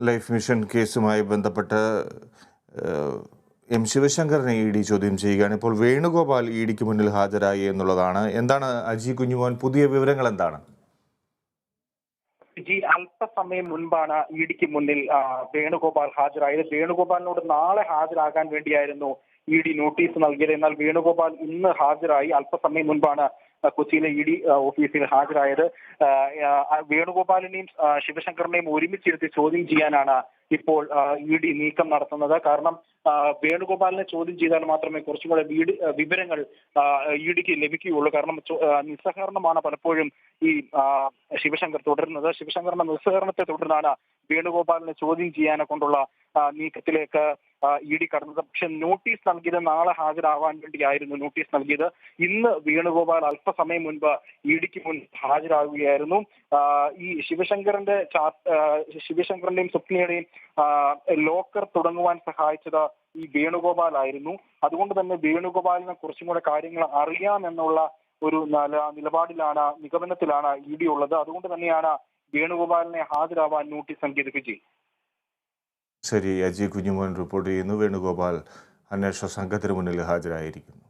Life mission കേസുമായി ബന്ധപ്പെട്ട് M ശിവശങ്കറിനെ ഇ ഡി ചോദ്യം ചെയ്യുകയാണ്. ഇപ്പോൾ വേണുഗോപാൽ ഇ ഡിക്ക് മുന്നിൽ ഹാജരായി എന്നുള്ളതാണ്. എന്താണ് അജി കുഞ്ഞുമോൻ, പുതിയ വിവരങ്ങൾ എന്താണ്? അല്പസമയം മുൻപാണ് ഇ ഡിക്ക് മുന്നിൽ വേണുഗോപാൽ ഹാജരായത്. വേണുഗോപാലിനോട് നാളെ ഹാജരാകാൻ വേണ്ടിയായിരുന്നു ഇ ഡി നോട്ടീസ് നൽകിയത്. എന്നാൽ വേണുഗോപാൽ ഇന്ന് ഹാജരായി. അല്പസമയം മുൻപാണ് കൊച്ചിയിലെ ഇ ഡി ഓഫീസിൽ ഹാജരായത്. വേണുഗോപാലിനെയും ശിവശങ്കറിനെയും ഒരുമിച്ചിരുത്തി ചോദ്യം ചെയ്യാനാണ് ഇപ്പോൾ ഇ ഡി നീക്കം നടത്തുന്നത്. കാരണം വേണുഗോപാലിനെ ചോദ്യം ചെയ്താൽ മാത്രമേ കുറച്ചും കൂടെ വിവരങ്ങൾ ഇ ഡിക്ക് ലഭിക്കുകയുള്ളൂ. കാരണം നിസ്സഹകരണമാണ് പലപ്പോഴും ഈ ശിവശങ്കർ തുടരുന്നത്. ശിവശങ്കറിന്റെ നിസ്സഹകരണത്തെ തുടർന്നാണ് വേണുഗോപാലിനെ ചോദ്യം ചെയ്യാനെ കൊണ്ടുള്ള നീക്കത്തിലേക്ക് ഇ ഡി കടന്നത്. പക്ഷെ നോട്ടീസ് നൽകിയത് നാളെ ഹാജരാവാൻ വേണ്ടിയായിരുന്നു നോട്ടീസ് നൽകിയത്. ഇന്ന് വേണുഗോപാൽ അല്പസമയം മുൻപ് ഇ ഡിക്ക് മുന്നിൽ ഹാജരാകുകയായിരുന്നു. ഈ ശിവശങ്കറിന്റെയും സ്വപ്നയുടെയും ലോക്കർ തുടങ്ങുവാൻ സഹായിച്ചത് ഈ വേണുഗോപാൽ ആയിരുന്നു. അതുകൊണ്ട് തന്നെ വേണുഗോപാലിനെ കുറച്ചും കൂടെ കാര്യങ്ങൾ അറിയാമെന്നുള്ള ഒരു നിഗമനത്തിലാണ് ഇ ഡി ഉള്ളത്. അതുകൊണ്ട് തന്നെയാണ് വേണുഗോപാലിനെ ഹാജരാവാൻ നോട്ടീസ് നൽകിയത്. വിജയ്. ശരി, അജി കുഞ്ഞുമോൻ റിപ്പോർട്ട് ചെയ്യുന്നു. വേണുഗോപാൽ അന്വേഷണ സംഘത്തിന് മുന്നിൽ ഹാജരായിരിക്കുന്നു.